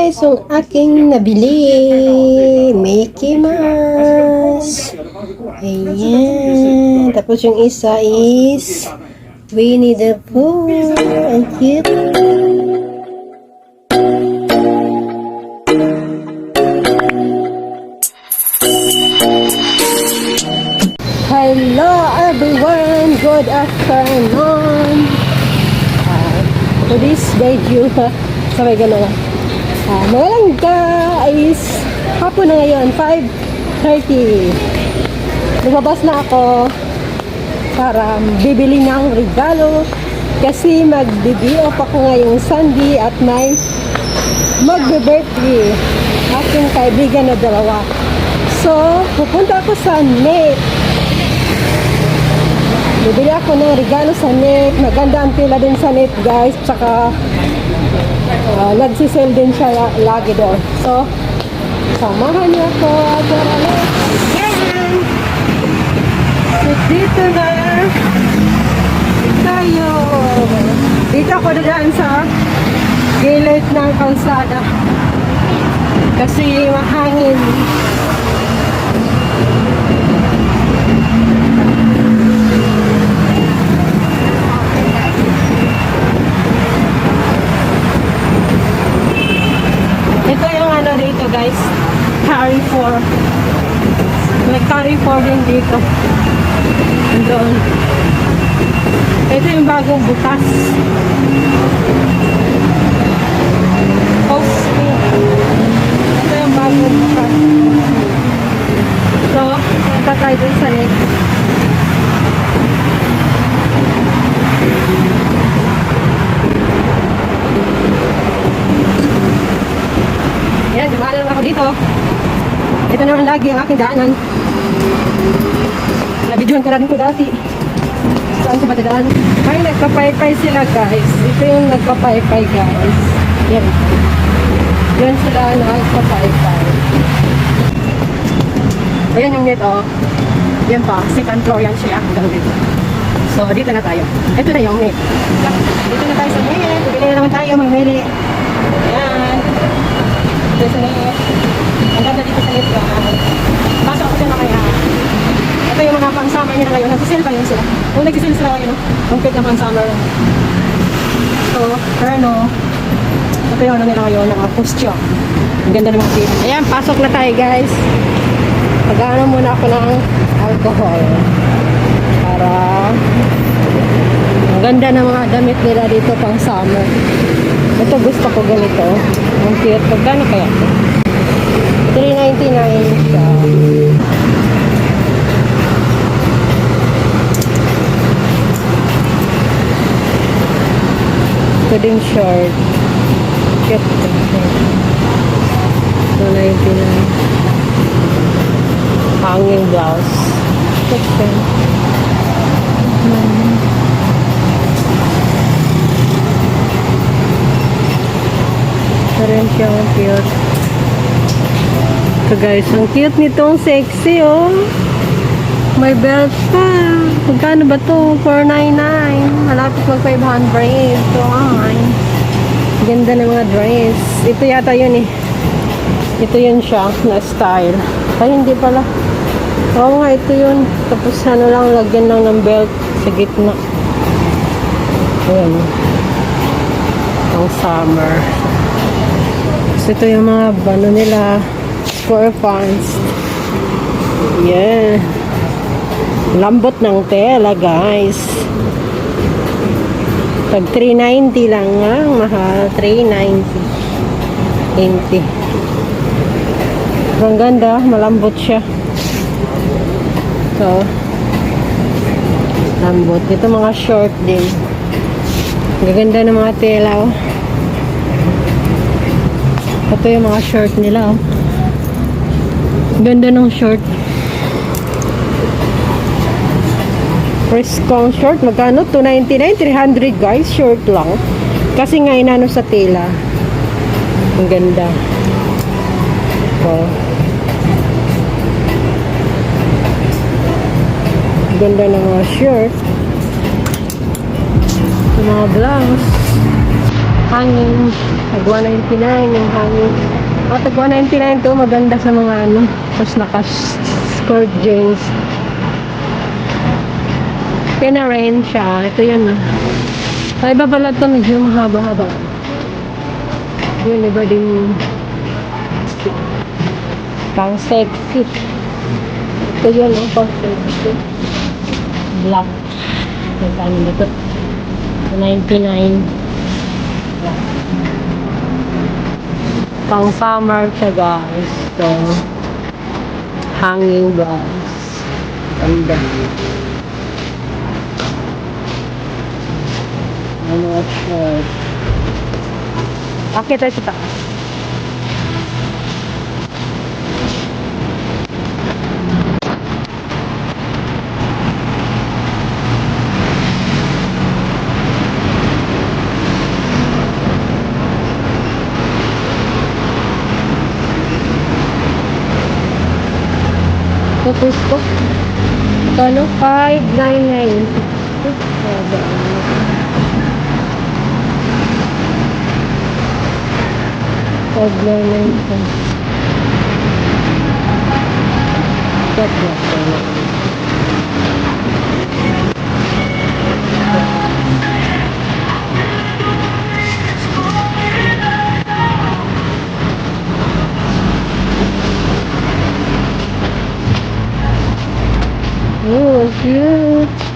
guys, yung aking nabili. Mickey Mouse. Ayan. Tapos yung isa is Winnie the Pooh. Ang cute. Hello everyone. Good afternoon. For this video, sabay gano'n. Magalang guys. Hapon na ngayon, 5:30. Lumabas na ako para bibili ng regalo kasi magbe-off ako ngayong Sunday at may magbe-birthday aking kaibigan na dalawa. So, pupunta ako sa NET. Bibili ako ng regalo sa NET. Maganda ang pila din sa NET guys. Tsaka nagsisale din siya lagi doon. So, samahan niyo ako. Tara, let's yan! So, dito na tayo. Dito ako dadaan sa gilid ng kalsada. Kasi mahangin. Ito yung ano dito guys, Carrefour. May Carrefour din dito. Doon. Ito yung bagong bukas. Costco. Ito yung bagong bukas. So, punta tayo dun sa NET. Yan, dumaan lang ako dito. Ito naman lagi ang aking daanan. Nabidyohan ka rin ko dati. Saan ko ba dadaan? Ay, nagpapaypay sila guys. Ito yung nagpapaypay guys. Yan. Yan sila nagpapaypay. Ayan yung NET oh. Yan pa, second floor yan siya. Hanggang dito. So, dito na tayo. Ito na yung NET. Dito na tayo sa NET. Bili na naman tayo, mamili. Ayan. Sa NET. Ang ganda dito sa NET ko. Pasok ako siya mamaya. Ito yung mga pang-summer nila ngayon. Nag-sale pa yun sila. Kung nag-sale sila ngayon, ang cute na pang-summer. So, ano, ito yung ano nila ngayon, mga postyo. Ang ganda ng mga cute. Ayan, pasok na tayo guys. Pag-ano muna ako ng alcohol. Para ang ganda ng mga damit nila dito pang-summer. Ito gusto ko ganito. Ang cute. Pagkano kaya ito? $3.99 siya. Ito din short. Cute. $2.99. Hanging blouse. Cute. Rin siyang cute. So guys, ang cute nitong sexy oh. May belt pa. Magkano ba to? $4.99. Malapit mag 500. So ay. Ganda ng mga dress. Ito yata yun eh. Ito yun siya na style. Ay hindi pala. Oo nga ito yun. Tapos ano lang lagyan lang ng belt sa gitna. Ayan. Ang summer. So, ito yung mga ano nila square pants. Yeah. Lambot ng tela guys. Tag $3.90 lang nga. Mahal. $3.90. 80. Ang ganda. Malambot siya. So, lambot. Ito mga short din. Gaganda ng mga tela oh. Ito yung mga short nila oh. Ganda ng short. Frisco short. Magkano? $2.99. 300 guys. Short lang. Kasi nga inano sa tela. Ang ganda. Oh. Ganda ng mga short. Ito mga blouse. hanging. Tag 199 yung hanging. Tag 199 to, maganda sa mga ano. Tapos naka-skirt jeans. Pina-rain siya. Ito yun Sa iba pala ito, medyo mahaba-haba. Yun, iba din pang sexy. Ito yun, pang sexy. Black. Ano ba ito? 99. Black. Pang summer siya, guys. So, hanging blouse. Ganda. Ano shirt. Okay, tayo sa taas. Tapos ko. Kano? 599. Oh, cute.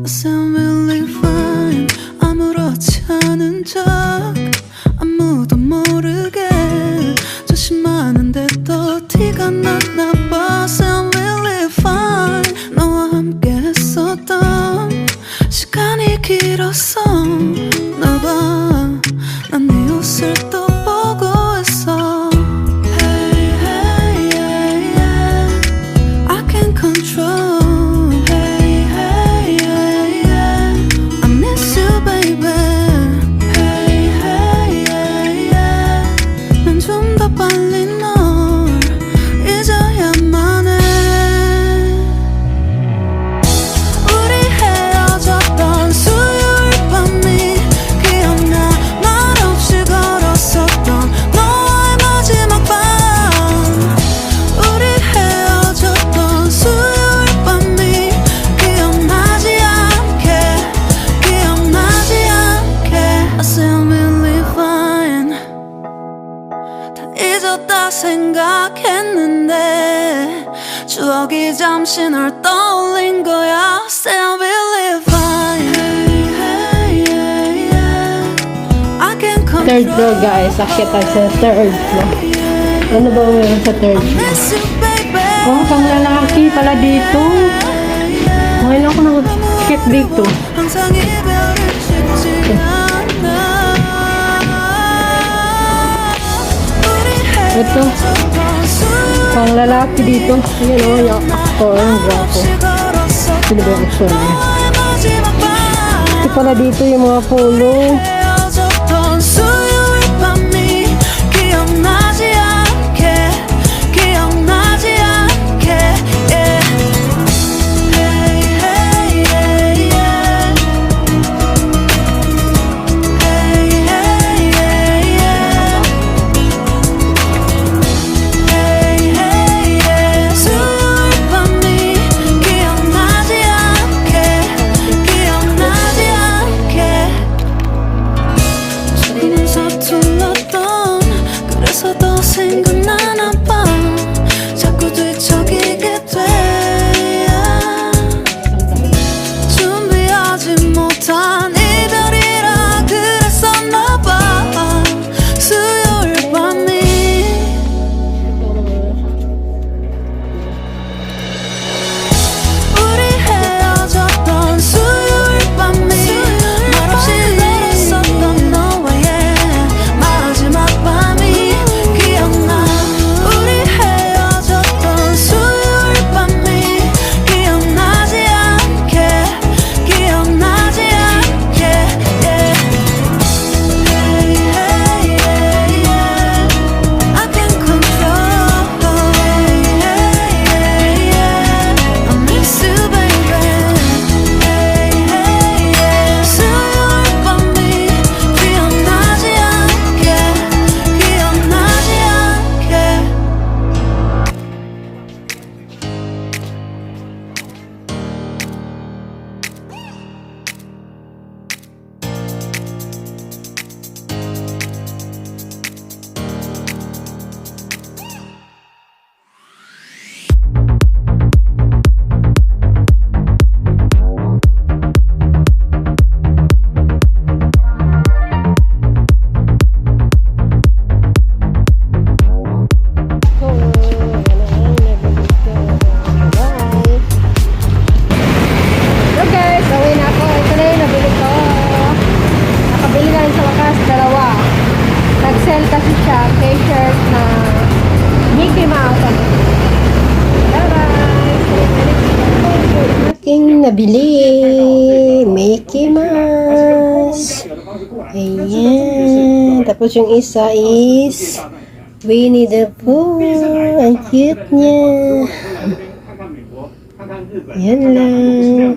I sound really fine 아무렇지 않은 척 아무도 모르게 조심하는데 또 티가 났나 봐 Sound really fine 너와 함께 했었던 시간이 길었어 나봐 난 네 옷을 또 보고 있어 Hey hey yeah yeah I can't control 생각했는데 추억이 잠시 널 떠올린 거야 Say I really fine hey, yeah, yeah. I can control Third floor, guys. Akit tayo sa third floor. Ano ba meron sa third floor? Oh, pang lalaki pala dito. Ngayon ako nag-check dito. 항상 이별을 쉽지 않아 우리 Ito. Pang lalaki dito. Ayan o, yung actor. Ang gwapo. Sino ba yung actor niya? Ito pala dito yung mga polo. 헤어졌던 수요일 밤이 기억나지 않게 기억나지 않게 yeah. Hey, hey, yeah, yeah. Hey, hey, yeah, yeah. Hey, hey, yeah. 수요일 밤이 기억나지 않게 기억나지 않게 소리는 서툴렀던 그래서 더 생각나나 봐 자꾸 뒤척이게 돼 준비하지 못한 이별이라 그랬었나 봐 수요일 밤이 우리 헤어졌던 수요일 밤이 말없이 걸었었던 너와의 마지막 밤이 기억나 우리 헤어졌던 수요일 밤이 기억나지 않게 기억나지 않게 yeah. Hey, hey, yeah, yeah. I can't control Hey, hey, yeah, yeah. I miss you baby Hey, hey, yeah. 수요일 밤이 기억나지 않게 기억나지 않게 Hello guys, gawin na ako. Ito na yung nabili ko. Nakabili na rin sa wakas, dalawa. Nag-sell kasi siya, t-shirt na Mickey Mouse. Bye-bye! Aking nabili, Mickey Mouse. Ayan. Tapos yung isa is Winnie the Pooh. Ang cute niya. Yan lang.